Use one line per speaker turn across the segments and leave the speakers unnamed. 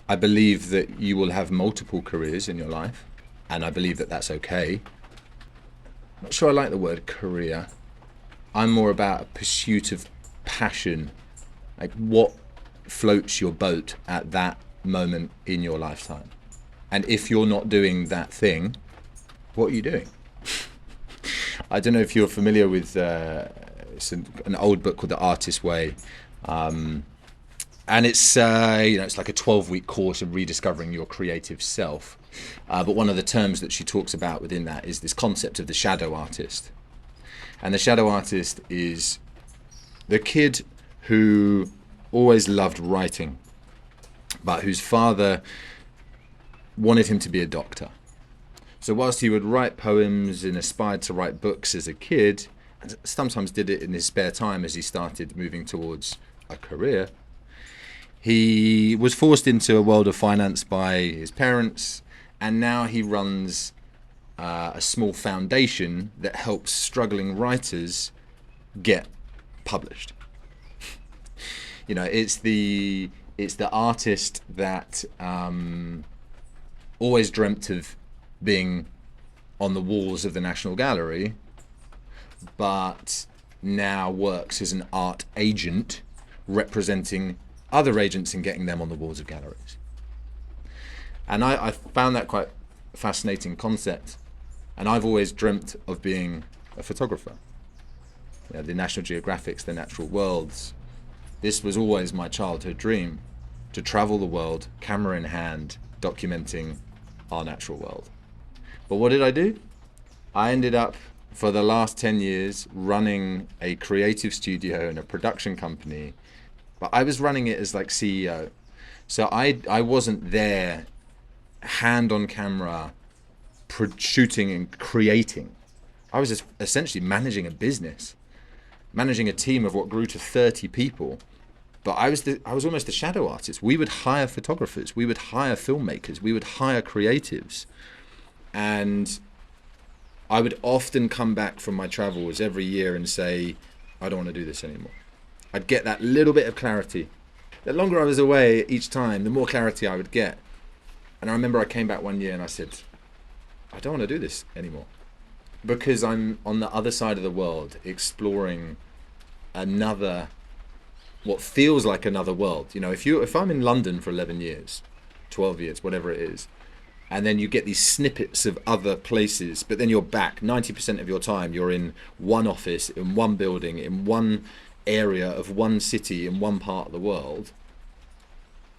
I believe that you will have multiple careers in your life, and I believe that that's okay. I'm not sure I like the word career. I'm more about a pursuit of passion, like what floats your boat at that moment in your lifetime. And if you're not doing that thing, what are you doing? I don't know if you're familiar with it's an old book called The Artist's Way. And it's it's like a 12-week course of rediscovering your creative self. But one of the terms that she talks about within that is this concept of the shadow artist. And the shadow artist is the kid who always loved writing, but whose father wanted him to be a doctor. So whilst he would write poems and aspired to write books as a kid, and sometimes did it in his spare time as he started moving towards a career, he was forced into a world of finance by his parents, and now he runs a small foundation that helps struggling writers get published. It's the artist that always dreamt of being on the walls of the National Gallery, but now works as an art agent representing other agents and getting them on the walls of galleries. And I found that quite a fascinating concept. And I've always dreamt of being a photographer. The National Geographics, the natural worlds. This was always my childhood dream, to travel the world, camera in hand, documenting our natural world. But what did I do? I ended up, for the last 10 years, running a creative studio and a production company. But I was running it as like CEO. So I wasn't there, hand on camera, shooting and creating. I was just essentially managing a business, managing a team of what grew to 30 people. But I was almost a shadow artist. We would hire photographers, we would hire filmmakers, we would hire creatives. And I would often come back from my travels every year and say, I don't want to do this anymore. I'd get that little bit of clarity. The longer I was away each time, the more clarity I would get. And I remember I came back one year and I said, I don't want to do this anymore. Because I'm on the other side of the world exploring what feels like another world. If I'm in London for 11 years, 12 years, whatever it is, and then you get these snippets of other places, but then you're back 90% of your time, you're in one office, in one building, in one area of one city, in one part of the world.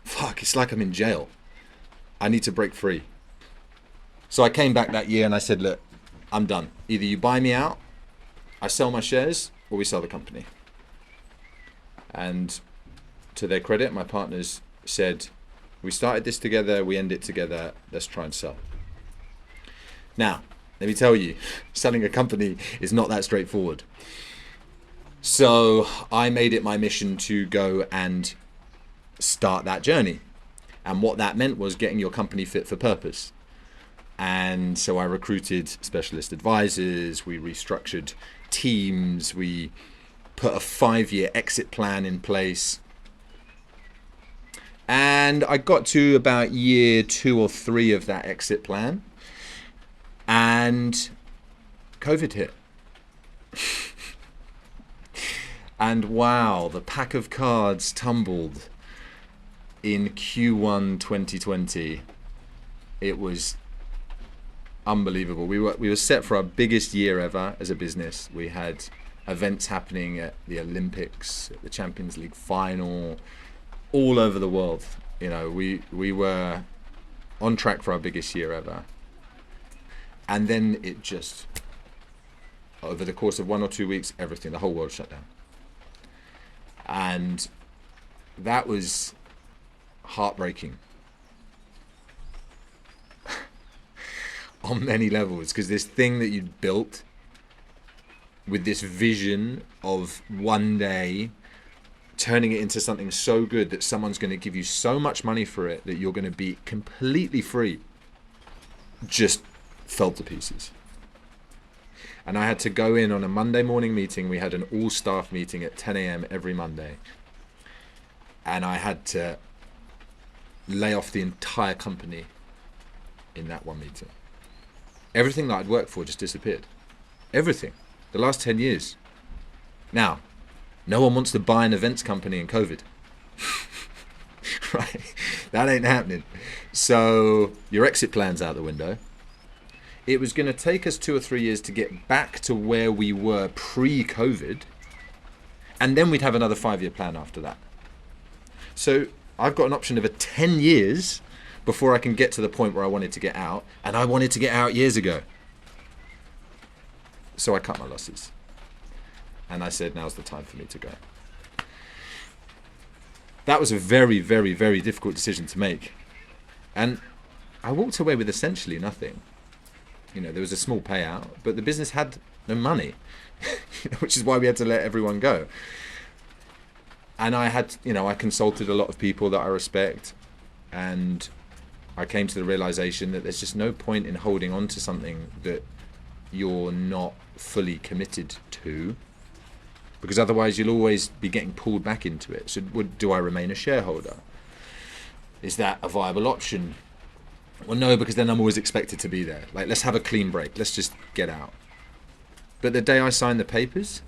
Fuck, it's like I'm in jail. I need to break free. So I came back that year and I said, look, I'm done. Either you buy me out, I sell my shares, or we sell the company. And to their credit, my partners said, we started this together, we end it together, let's try and sell. Now, let me tell you, selling a company is not that straightforward. So I made it my mission to go and start that journey. And what that meant was getting your company fit for purpose. And so I recruited specialist advisors, we restructured teams, we put a 5-year exit plan in place. And I got to about year 2 or 3 of that exit plan, and COVID hit. And wow, the pack of cards tumbled in Q1 2020. It was unbelievable. We were set for our biggest year ever as a business. We had events happening at the Olympics, at the Champions League final, all over the world. We were on track for our biggest year ever. And then it just, over the course of 1 or 2 weeks, the whole world shut down. And that was heartbreaking on many levels, because this thing that you'd built with this vision of one day turning it into something so good that someone's going to give you so much money for it that you're going to be completely free, just fell to pieces. And I had to go in on a Monday morning meeting. We had an all-staff meeting at 10 a.m. every Monday. And I had to lay off the entire company in that one meeting. Everything that I'd worked for just disappeared. Everything. The last 10 years. Now, no one wants to buy an events company in COVID. Right? That ain't happening. So your exit plan's out the window. It was going to take us 2 or 3 years to get back to where we were pre-COVID. And then we'd have another 5-year plan after that. So I've got an option of 10 years before I can get to the point where I wanted to get out. And I wanted to get out years ago. So I cut my losses. And I said, now's the time for me to go. That was a very, very, very difficult decision to make. And I walked away with essentially nothing. You know, there was a small payout, but the business had no money, which is why we had to let everyone go. And I had, I consulted a lot of people that I respect, and I came to the realization that there's just no point in holding on to something that you're not fully committed to, because otherwise you'll always be getting pulled back into it. So do I remain a shareholder? Is that a viable option? Well, no, because then I'm always expected to be there. Like, let's have a clean break. Let's just get out. But the day I signed the papers,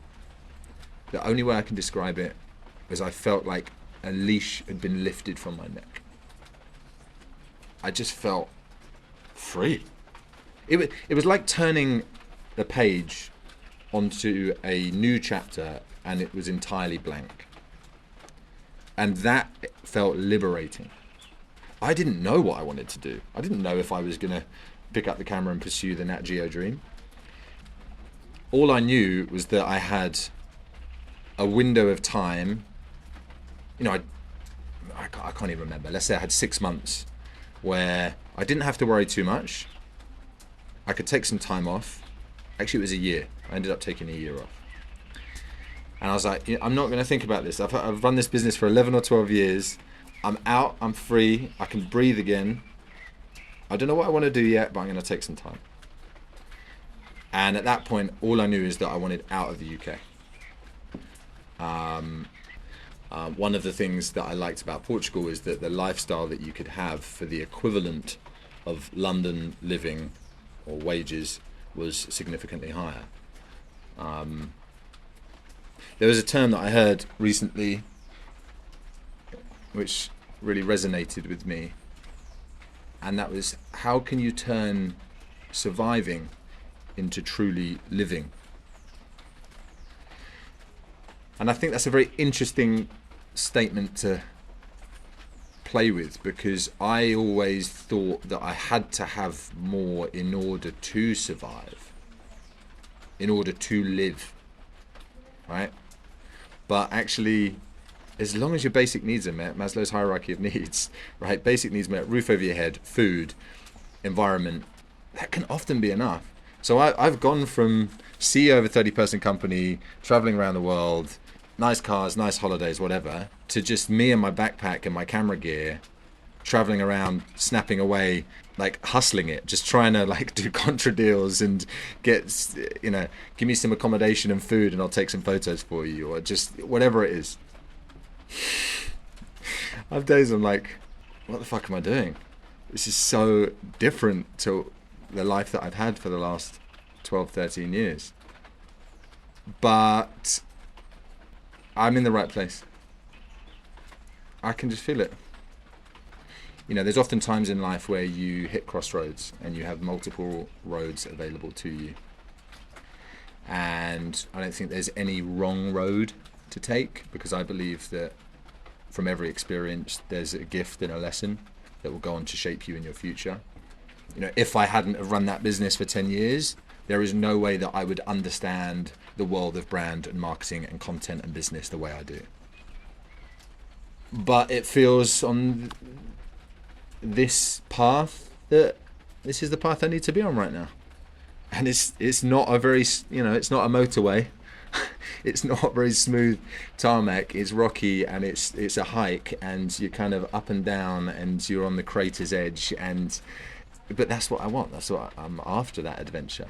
the only way I can describe it was I felt like a leash had been lifted from my neck. I just felt free. It was like turning the page onto a new chapter and it was entirely blank. And that felt liberating. I didn't know what I wanted to do. I didn't know if I was going to pick up the camera and pursue the Nat Geo dream. All I knew was that I had a window of time. I can't even remember. Let's say I had 6 months where I didn't have to worry too much. I could take some time off. Actually, it was a year. I ended up taking a year off. And I was like, I'm not going to think about this. I've run this business for 11 or 12 years. I'm out, I'm free, I can breathe again. I don't know what I want to do yet, but I'm going to take some time. And at that point, all I knew is that I wanted out of the UK. One of the things that I liked about Portugal is that the lifestyle that you could have for the equivalent of London living or wages was significantly higher. There was a term that I heard recently which really resonated with me, and that was, how can you turn surviving into truly living? And I think that's a very interesting statement to play with, because I always thought that I had to have more in order to survive, in order to live, right? But actually, as long as your basic needs are met, Maslow's hierarchy of needs, right? Basic needs met, roof over your head, food, environment, that can often be enough. So I've gone from CEO of a 30-person company, traveling around the world, nice cars, nice holidays, whatever, to just me and my backpack and my camera gear, traveling around, snapping away, like hustling it, just trying to like do contra deals and get, give me some accommodation and food and I'll take some photos for you, or just whatever it is. I have days I'm like, what the fuck am I doing? This is so different to the life that I've had for the last 12, 13 years. But I'm in the right place. I can just feel it. There's often times in life where you hit crossroads and you have multiple roads available to you. And I don't think there's any wrong road to take, because I believe that from every experience there's a gift and a lesson that will go on to shape you in your future. If I hadn't have run that business for 10 years, there is no way that I would understand the world of brand and marketing and content and business the way I do. But it feels on this path that this is the path I need to be on right now. And it's not a very, it's not a motorway. It's not very smooth tarmac. It's rocky and it's a hike, and you're kind of up and down and you're on the crater's edge, but that's what I want. That's what I'm after, that adventure.